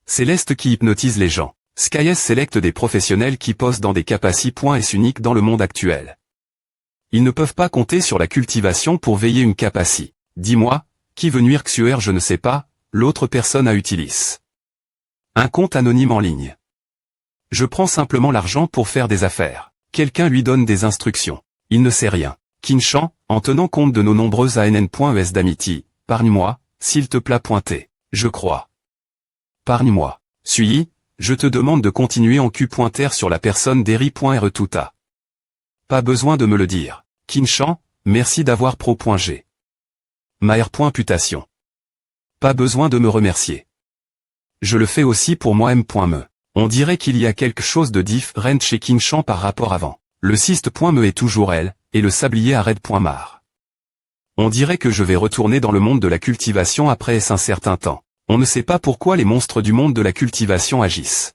Céleste qui hypnotise les gens. Skyes sélecte des professionnels qui posent dans des capacités.s uniques dans le monde actuel. Ils ne peuvent pas compter sur la cultivation pour veiller une capacité. Dis-moi, qui veut nuire XUR je ne sais pas, l'autre personne à utilise. Un compte anonyme en ligne. Je prends simplement l'argent pour faire des affaires. Quelqu'un lui donne des instructions. Il ne sait rien. Kinchan, en tenant compte de nos nombreuses ANN.es d'amitié, pargne-moi, s'il te plaît pointé. Je crois. Pargne-moi. Suis, je te demande de continuer en Q.R sur la personne d'Eri.re touta. Pas besoin de me le dire. Kinchan, merci d'avoir pro.g. Maer.putation. Pas besoin de me remercier. Je le fais aussi pour moi M.me. On dirait qu'il y a quelque chose de différent chez Kinchan par rapport avant. Le cyste.me est toujours elle, et le sablier à red.mar. On dirait que je vais retourner dans le monde de la cultivation après un certain temps. On ne sait pas pourquoi les monstres du monde de la cultivation agissent.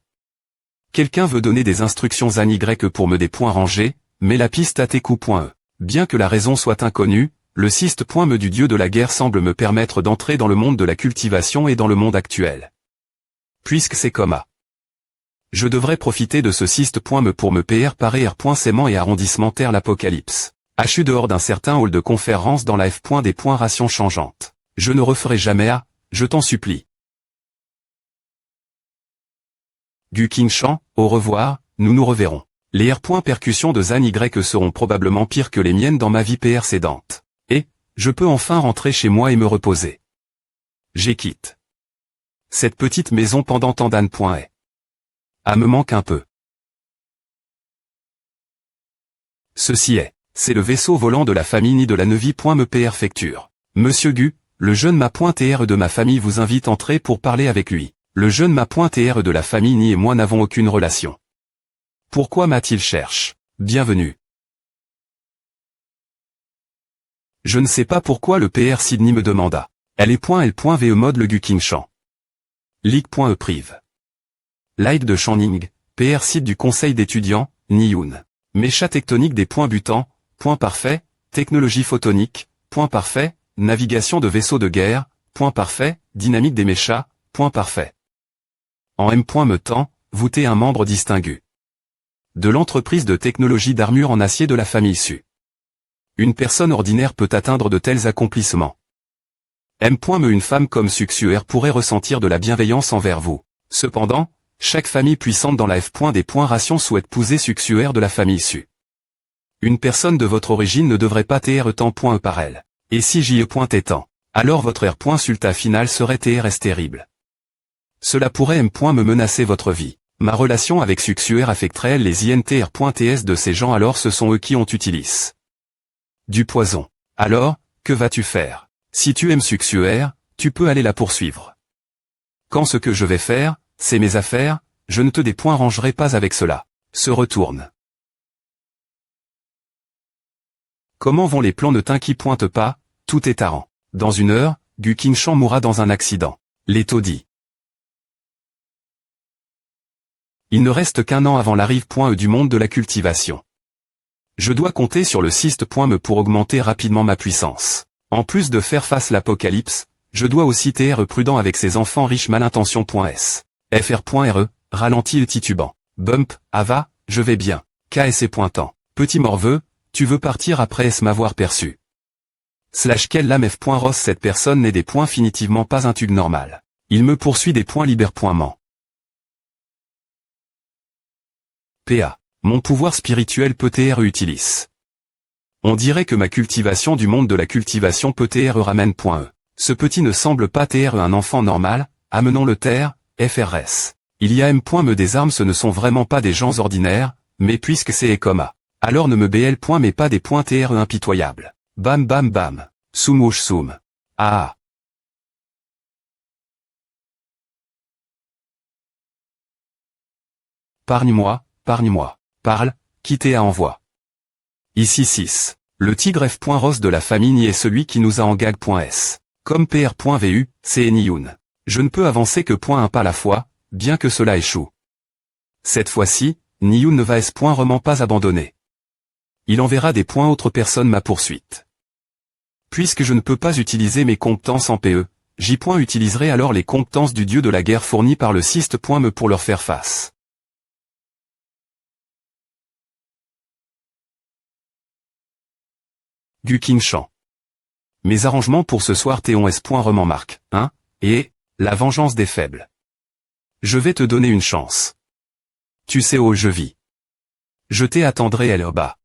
Quelqu'un veut donner des instructions à Y pour me des points rangés, mais la piste à TQ.e. Bien que la raison soit inconnue, le cyste.me du dieu de la guerre semble me permettre d'entrer dans le monde de la cultivation et dans le monde actuel. Puisque c'est comme A. Je devrais profiter de ce cyste.me pour me parer R.sément et arrondissement terre l'apocalypse. HU dehors d'un certain hall de conférence dans la F. Des points rations changeantes. Je ne referai jamais A, je t'en supplie. Gu Kinchan, au revoir, nous nous reverrons. Les R. Percussions de Zan Y seront probablement pires que les miennes dans ma vie précédente. Et, je peux enfin rentrer chez moi et me reposer. J'ai quitte cette petite maison pendant tant d'années. Ah me manque un peu. Ceci est, c'est le vaisseau volant de la famille ni de la Neuvie.me perfecture. Monsieur Gu, le jeune ma.tr de ma famille vous invite à entrer pour parler avec lui. Le jeune ma.tr de la famille ni et moi n'avons aucune relation. Pourquoi m'a-t-il cherche? Bienvenue. Je ne sais pas pourquoi le PR Sydney me demanda. Elle est .l.ve mode le Gu Kinchan. League.e prive. Light de Channing, PR site du conseil d'étudiants, Niyun. Mécha tectonique des points butants, point parfait, technologie photonique, point parfait, navigation de vaisseaux de guerre, point parfait, dynamique des méchas, point parfait. En M.me temps, voûté un membre distingué. De l'entreprise de technologie d'armure en acier de la famille Su. Une personne ordinaire peut atteindre de tels accomplissements. M.me une femme comme Suxuer pourrait ressentir de la bienveillance envers vous. Cependant, chaque famille puissante dans la F. Des points ration souhaite épouser Suxuer de la famille Su. Une personne de votre origine ne devrait pas TR tant.e par elle. Et si JE étant, alors votre R. Sulta final serait TRS terrible. Cela pourrait M.me menacer votre vie. Ma relation avec Suxuer affecterait les INTR.TS de ces gens alors ce sont eux qui ont utilisé du poison. Alors, que vas-tu faire? Si tu aimes Suxuer, tu peux aller la poursuivre. Quand ce que je vais faire, c'est mes affaires, je ne te dérangerai pas avec cela. Se retourne. Comment vont les plans ne t'inquiète pas, tout est arrant. Dans une heure, Gu Kinchan mourra dans un accident. Les taudis. Il ne reste qu'un an avant l'arrivée.e du monde de la cultivation. Je dois compter sur le cyste.me pour augmenter rapidement ma puissance. En plus de faire face à l'apocalypse, je dois aussi être prudent avec ces enfants riches malintention.s. fr.re, ralenti le titubant. Bump, Ava, je vais bien. KSC pointant. Petit morveux, tu veux partir après m'avoir perçu. / quel lame f.ros cette personne n'est des points finitivement pas un tug normal. Il me poursuit des points liber.ment. PA. Mon pouvoir spirituel peut TR utilise. On dirait que ma cultivation du monde de la cultivation peut TR ramène.e. Ce petit ne semble pas TR un enfant normal, amenons le terre, FRS. Il y a M.me des armes ce ne sont vraiment pas des gens ordinaires, mais puisque c'est comme A. Alors ne me BL. Mais pas des points TR impitoyables. Bam bam bam. Soumouche soum. Ah. Pargne-moi, pargne-moi. Parle, quittez à envoi. Ici 6. Le tigre F.Ros de la famille est celui qui nous a en gag.s. Comme PR.vu, c'est Niyun. Je ne peux avancer que .1 pas la fois, bien que cela échoue. Cette fois-ci, Niyun ne va S.Roman pas abandonner. Il enverra des points autres personnes ma poursuite. Puisque je ne peux pas utiliser mes compétences en PE, J. utiliserait alors les compétences du dieu de la guerre fournies par le Siste. Me pour leur faire face. Guqinshan. Mes arrangements pour ce soir Théon S. Reman marque 1, et la vengeance des faibles. Je vais te donner une chance. Tu sais où je vis. Je t'attendrai elle bas.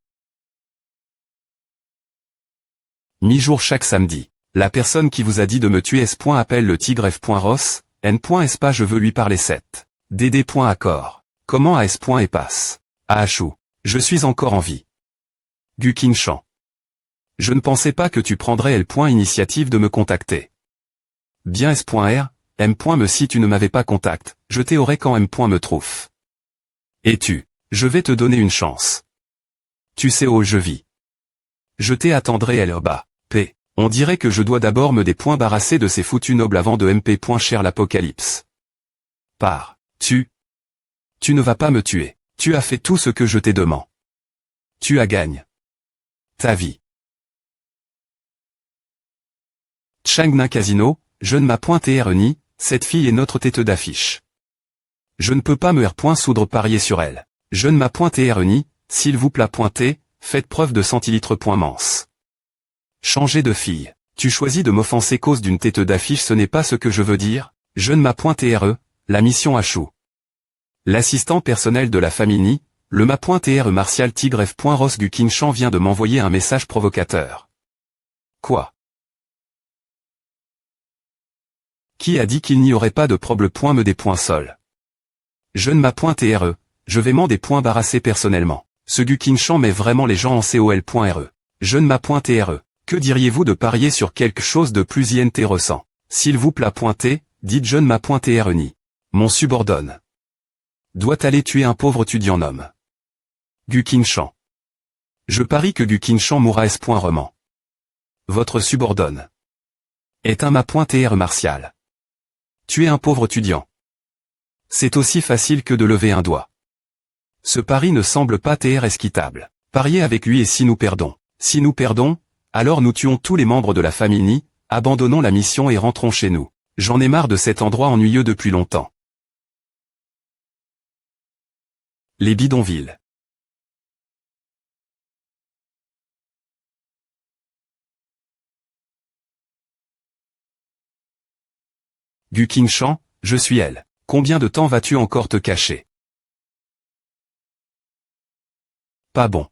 Mi-jour chaque samedi. La personne qui vous a dit de me tuer S. appelle le tigre F. Ross, N. S. Je veux lui parler 7. DD. Accord. Comment à S. et passe. Ahachou. Je suis encore en vie. Guqinshan. Je ne pensais pas que tu prendrais L. Initiative de me contacter. Bien S.R, M. Me si tu ne m'avais pas contact, je t'aurais quand M. Me trouve. Et tu, je vais te donner une chance. Tu sais où je vis. Je t'attendrai L. bas. P. On dirait que je dois d'abord me débarrasser de ces foutus nobles avant de MP. Cher l'apocalypse. Par. Tu ne vas pas me tuer. Tu as fait tout ce que je t'ai demandé. Tu as gagné. Ta vie. Changna Casino, je ne m'appointé Reni, cette fille est notre tête d'affiche. Je ne peux pas me soudre parier sur elle. Je ne m'appointé Reni, s'il vous plaît pointer, faites preuve de centilitre. Manse. Changer de fille. Tu choisis de m'offenser cause d'une tête d'affiche, ce n'est pas ce que je veux dire. Je ne m'appointé la mission Achou. L'assistant personnel de la famille, le m'appointé Martial Tigre F. Ross Guqinshan vient de m'envoyer un message provocateur. Quoi? Qui a dit qu'il n'y aurait pas de problème? Me des points sol. Je ne m'appointé je vais m'en débarrasser personnellement. Ce Guqinshan met vraiment les gens en col.re. Je ne m'appointé Que diriez-vous de parier sur quelque chose de plus intéressant? S'il vous plaît pointer, dites je ne m'appointé ni. Mon subordonne. Doit aller tuer un pauvre étudiant homme. Guqinshan. Je parie que Guqinshan mourra S. Reman. Votre subordonne. Est un m'appointé martial. Tuer un pauvre étudiant. C'est aussi facile que de lever un doigt. Ce pari ne semble pas esquitable. Pariez avec lui et si nous perdons. Si nous perdons, alors nous tuons tous les membres de la famille, abandonnons la mission et rentrons chez nous. J'en ai marre de cet endroit ennuyeux depuis longtemps. Les bidonvilles. Guqinshan, je suis elle. Combien de temps vas-tu encore te cacher? Pas bon.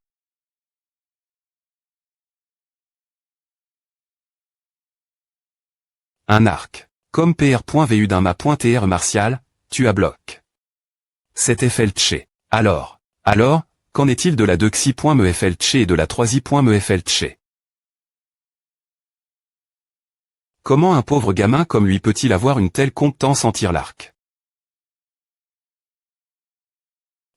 Un arc. Comme PR.vu d'un ma.tr martial, tu as bloc. C'était Feltché. Alors, qu'en est-il de la 2xi.me Feltché et de la 3i.me Feltché? Comment un pauvre gamin comme lui peut-il avoir une telle compétence en tir l'arc?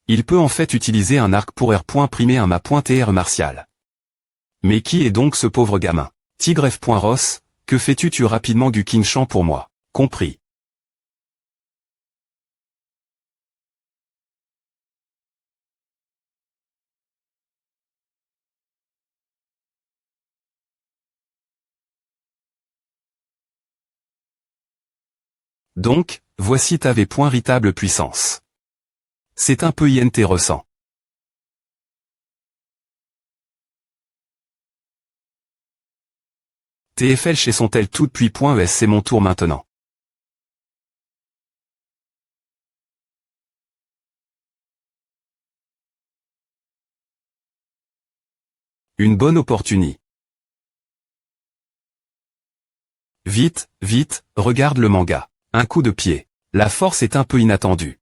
Il peut en fait utiliser un arc pour R.primer un ma.tr martial. Mais qui est donc ce pauvre gamin? Tigre F. Ross, que fais-tu tu rapidement Guqinshan pour moi? Compris. Donc, voici ta véritable puissance. C'est un peu intéressant. TFL chez sont-elles toutes puis.es c'est mon tour maintenant. Une bonne opportunité. Vite, vite, regarde le manga. Un coup de pied. La force est un peu inattendue.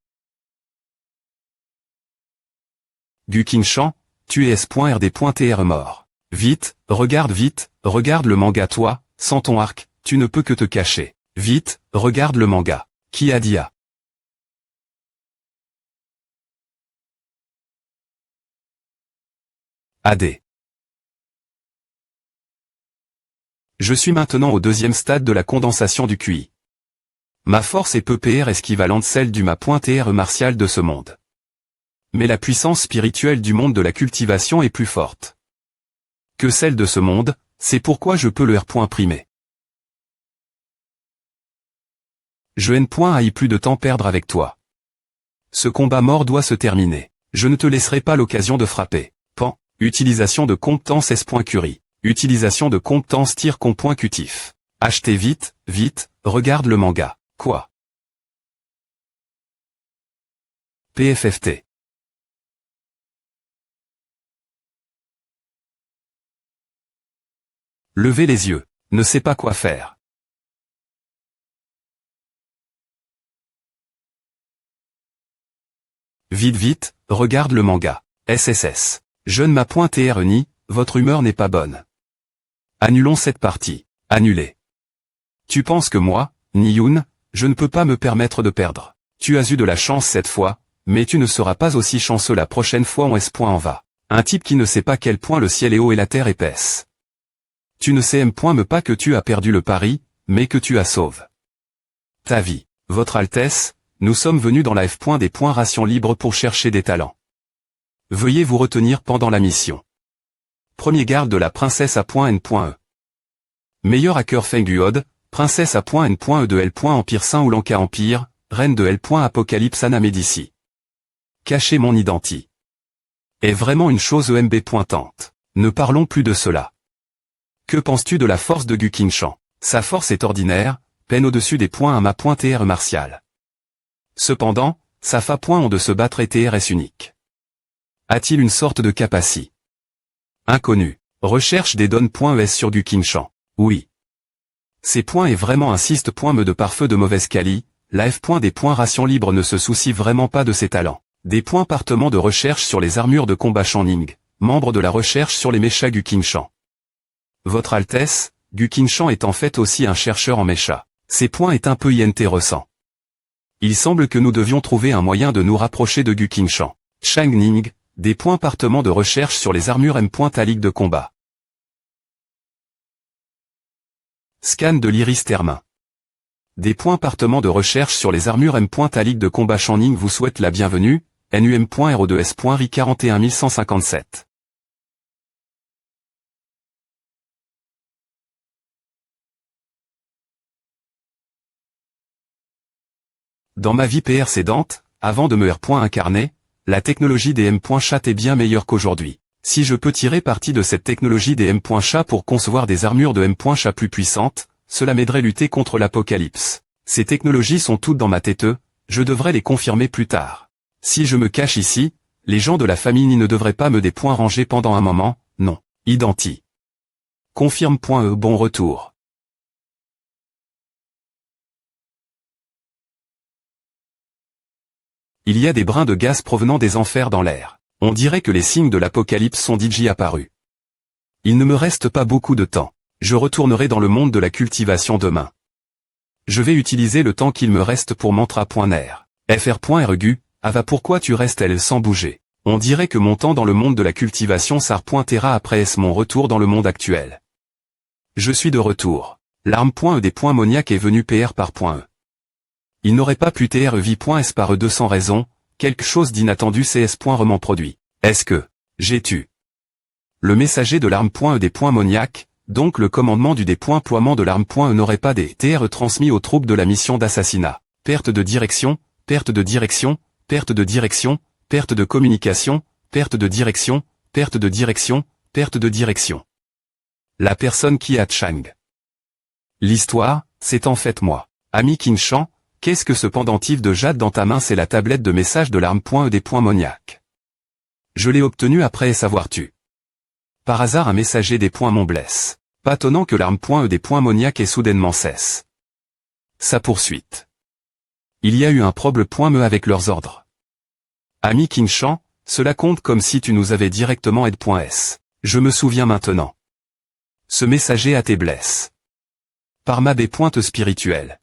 Guqinshan, tu es S.RD.TR mort. Vite, regarde le manga toi, sans ton arc, tu ne peux que te cacher. Vite, regarde le manga. Qui a dit à? AD. Je suis maintenant au deuxième stade de la condensation du QI. Ma force est peu PR équivalente celle du ma.TR martial de ce monde. Mais la puissance spirituelle du monde de la cultivation est plus forte que celle de ce monde, c'est pourquoi je peux le R.primer. Je n'ai plus de temps perdre avec toi. Ce combat mort doit se terminer. Je ne te laisserai pas l'occasion de frapper. Pan. Utilisation de compétence S.Curie. Utilisation de compétence tir-com.cutif. Achetez vite, vite, regarde le manga. Quoi? PFFT. Levez les yeux. Ne sais pas quoi faire. Vite vite, regarde le manga. SSS. Je ne m'appointe ni, votre humeur n'est pas bonne. Annulons cette partie. Annulé. Tu penses que moi, Niyun, je ne peux pas me permettre de perdre. Tu as eu de la chance cette fois, mais tu ne seras pas aussi chanceux la prochaine fois on en va. Un type qui ne sait pas quel point le ciel est haut et la terre épaisse. Tu ne sais pas que tu as perdu le pari, mais que tu as sauvé ta vie. Votre Altesse, nous sommes venus dans la F. des points ration libre pour chercher des talents. Veuillez vous retenir pendant la mission. Premier garde de la princesse A.N.E. Meilleur hacker Feng Duod, princesse A.N.E de L. Empire Saint ou Lanka Empire, reine de L. Apocalypse Anna Médici. Cacher mon identité. Est vraiment une chose EMB pointante. Ne parlons plus de cela. Que penses-tu de la force de Gu Qingshan? Sa force est ordinaire, peine au-dessus des points à ma pointe TR martial. Cependant, sa fa point ont de se battre et TRS unique. A-t-il une sorte de capacité? Inconnu. Recherche des donnes.es sur Gu Qingshan. Oui. Ces points est vraiment insiste me de pare-feu de mauvaise quali, la F. Des points ration libre ne se soucie vraiment pas de ses talents. Des points partement de recherche sur les armures de combat Channing, membre de la recherche sur les mechas Gu Qingshan. Votre Altesse, Gu Qingshan est en fait aussi un chercheur en mecha. Ces points est un peu intéressant. Il semble que nous devions trouver un moyen de nous rapprocher de Gu Qingshan. Chang Ning, des points partement de recherche sur les armures M. à ligue de combat. Scan de l'iris termin. Des points partement de recherche sur les armures M. à ligue de combat Channing vous souhaite la bienvenue, NUM.RO2S.RI 41157. Dans ma vie précédente, avant de me incarner, la technologie des M.Chat est bien meilleure qu'aujourd'hui. Si je peux tirer parti de cette technologie des M.Chat pour concevoir des armures de M.Chat plus puissantes, cela m'aiderait à lutter contre l'apocalypse. Ces technologies sont toutes dans ma tête, je devrais les confirmer plus tard. Si je me cache ici, les gens de la famille ne devraient pas me des points rangés pendant un moment, non. Identi. Confirme.e bon retour. Il y a des brins de gaz provenant des enfers dans l'air. On dirait que les signes de l'apocalypse sont DJ apparus. Il ne me reste pas beaucoup de temps. Je retournerai dans le monde de la cultivation demain. Je vais utiliser le temps qu'il me reste pour mantra.ner. Fr.regu, Ava pourquoi tu restes elle sans bouger. On dirait que mon temps dans le monde de la cultivation s'arpointera après mon retour dans le monde actuel. Je suis de retour. L'arme.e des points moniaque est venu PR par .e. Il n'aurait pas pu TRV.S par E2 sans raison, quelque chose d'inattendu CS. Roman produit. Est-ce que j'ai tu le messager de l'arme.e des points moniaque, donc le commandement du déploiement de l'arme.e n'aurait pas des TR transmis aux troupes de la mission d'assassinat. Perte de direction, perte de direction, perte de direction, perte de communication, perte de direction, perte de direction, perte de direction. La personne qui a Chang. L'histoire, c'est en fait moi. Ami Qingshan. Qu'est-ce que ce pendentif de jade dans ta main? C'est la tablette de message de l'arme.e des points moniaque. Je l'ai obtenu après savoir tu. Par hasard un messager des points mon blesse. Pas étonnant que l'arme.e des points moniaque ait soudainement cesse. Sa poursuite. Il y a eu un problème.me avec leurs ordres. Ami Qingshan, cela compte comme si tu nous avais directement aide.s. Je me souviens maintenant. Ce messager a tes blesses. Par ma des pointes spirituelles.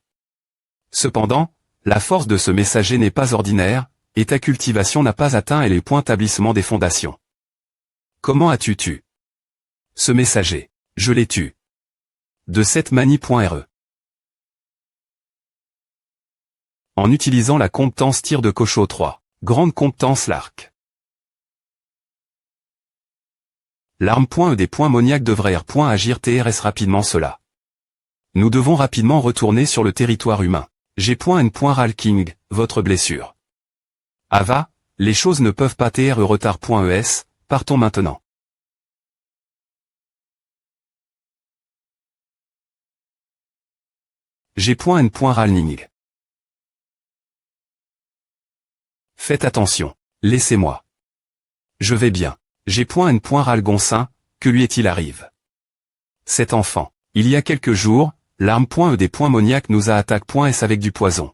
Cependant, la force de ce messager n'est pas ordinaire, et ta cultivation n'a pas atteint les points établissement des fondations. Comment as-tu tué ce messager? Je l'ai tué. De cette manie.re. En utilisant la compétence tir de Cochot 3. Grande compétence l'arc. L'arme.e des points moniaque devrait agir TRS rapidement cela. Nous devons rapidement retourner sur le territoire humain. G.N.Ralking, votre blessure. Ava, les choses ne peuvent pas être retard.es, partons maintenant. G.N.Ralning. Faites attention. Laissez-moi. Je vais bien. G.N.Ralgonsin, que lui est-il arrive? Cet enfant. Il y a quelques jours, l'arme.E.D.Moniac nous a attaqué.S avec du poison.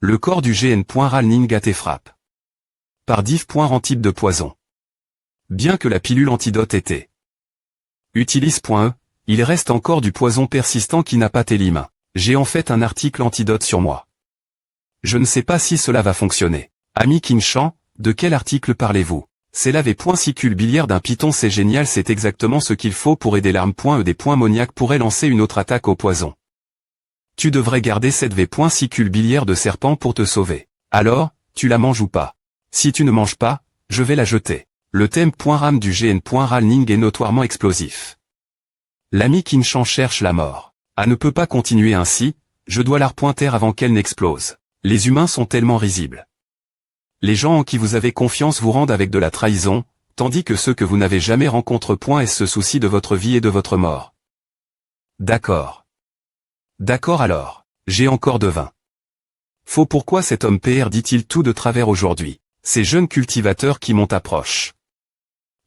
Le corps du G.N.Ralning a été frappé par div.Rantip de poison. Bien que la pilule antidote était utilise.E, il reste encore du poison persistant qui n'a pas été lima. J'ai en fait un article antidote sur moi. Je ne sais pas si cela va fonctionner. Ami Kinchan, de quel article parlez-vous? C'est la V.Sicule biliaire d'un python, c'est génial, c'est exactement ce qu'il faut pour aider l'arme.E.D.Moniac pourrait lancer une autre attaque au poison. Tu devrais garder cette V.Sicule biliaire de serpent pour te sauver. Alors, tu la manges ou pas? Si tu ne manges pas, je vais la jeter. Le thème.ram du G.N.Ralning est notoirement explosif. L'ami Kinchan cherche la mort. Ah, ne peut pas continuer ainsi, je dois la repointer avant qu'elle n'explose. Les humains sont tellement risibles. Les gens en qui vous avez confiance vous rendent avec de la trahison, tandis que ceux que vous n'avez jamais rencontré.s se soucient de votre vie et de votre mort. D'accord. D'accord alors, j'ai encore de vin. Faut pourquoi cet homme PR dit-il tout de travers aujourd'hui? Ces jeunes cultivateurs qui m'ont approche.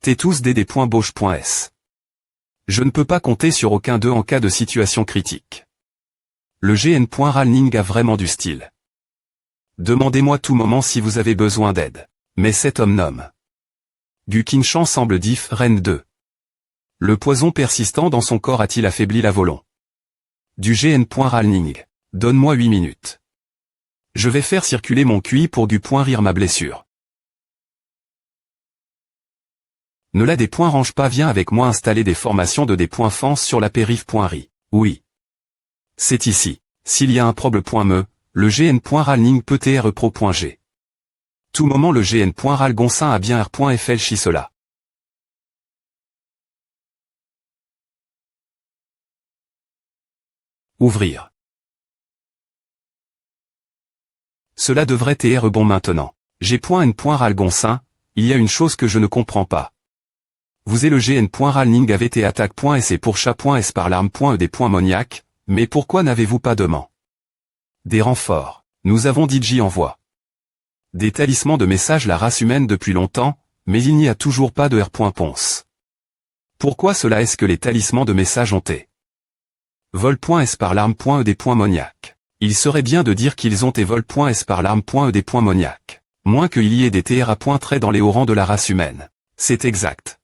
T'es tous dd.bauche.s. Je ne peux pas compter sur aucun d'eux en cas de situation critique. Le G.N.Ralning a vraiment du style. Demandez-moi tout moment si vous avez besoin d'aide. Mais cet homme nomme Gu Kinchan semble diff Reine 2. Le poison persistant dans son corps a-t-il affaibli la volon du G.N.Ralning? Donne-moi 8 minutes. Je vais faire circuler mon QI pour Gu.rire ma blessure. Ne la range pas, viens avec moi installer des formations de des.fans sur la périph.ri. Oui. C'est ici. S'il y a un problème.me, le G.N.Ralning peut être pro.g. Tout moment le G.N.Ralgonsin a bien r.fl chi cela. Ouvrir. Cela devrait être bon maintenant. G.N.Ralgonsin, il y a une chose que je ne comprends pas. Vous et le G.N.Ralning avez été attaque.s et pour chat.s par l'arme.E.D.Moniac, mais pourquoi n'avez-vous pas de des renforts? Nous avons DJ envoie des talismans de messages la race humaine depuis longtemps, mais il n'y a toujours pas de R.Ponce. Pourquoi cela? Est-ce que les talismans de messages ont été vol.s par l'arme.E.D.Moniac? Il serait bien de dire qu'ils ont été vol.s par l'arme.E.D.Moniac. Moins qu'il y ait des TRA. Dans les hauts rangs de la race humaine. C'est exact.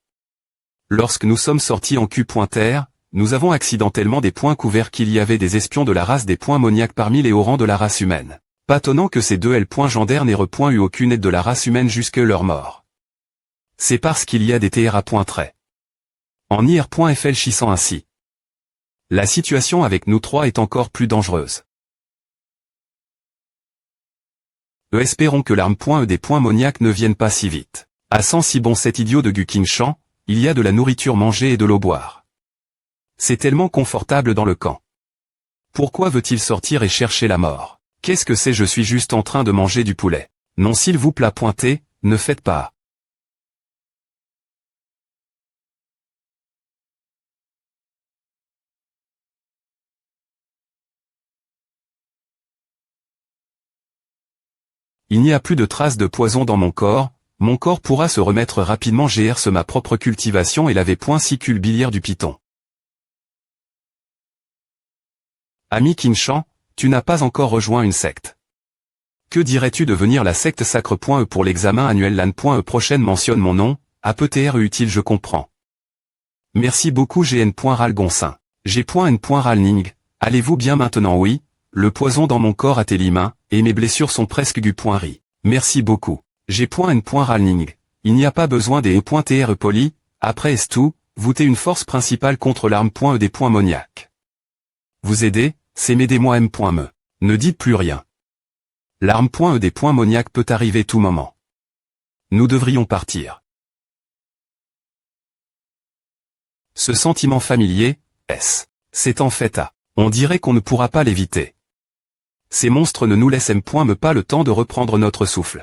Lorsque nous sommes sortis en Q.R, nous avons accidentellement des points couverts qu'il y avait des espions de la race des Moniac parmi les hauts rangs de la race humaine. Pas étonnant que ces deux L.Gendaire n'aient eu aucune aide de la race humaine jusque leur mort. C'est parce qu'il y a des TRA. En IR.FL chissant ainsi. La situation avec nous trois est encore plus dangereuse. Espérons que l'arme.E.D.Moniac ne vienne pas si vite. À sent si bon cet idiot de Gu Kinchan, il y a de la nourriture mangée et de l'eau boire. C'est tellement confortable dans le camp. Pourquoi veut-il sortir et chercher la mort? Qu'est-ce que c'est? Je suis juste en train de manger du poulet. Non s'il vous plaît pointez, ne faites pas. Il n'y a plus de traces de poison dans mon corps pourra se remettre rapidement. J'exerce ma propre cultivation et la V.Sicule biliaire du python. Ami Kinchan, tu n'as pas encore rejoint une secte. Que dirais-tu de venir la secte sacre.e pour l'examen annuel LAN.e prochaine mentionne mon nom, APTR utile je comprends. Merci beaucoup G.N.Ralgonsin. G.N.Ralning, allez-vous bien maintenant? Oui, le poison dans mon corps a été limain, et mes blessures sont presque Gu.ri. Merci beaucoup. G.N.Ralning, il n'y a pas besoin des E.TR poli, après est tout, vous êtes une force principale contre l'arme.E.D.Moniac. Vous aider, c'est m'aider-moi M.me. Ne dites plus rien. L'arme.E.D.Moniac peut arriver tout moment. Nous devrions partir. Ce sentiment familier, c'est en fait on dirait qu'on ne pourra pas l'éviter. Ces monstres ne nous laissent point me pas le temps de reprendre notre souffle.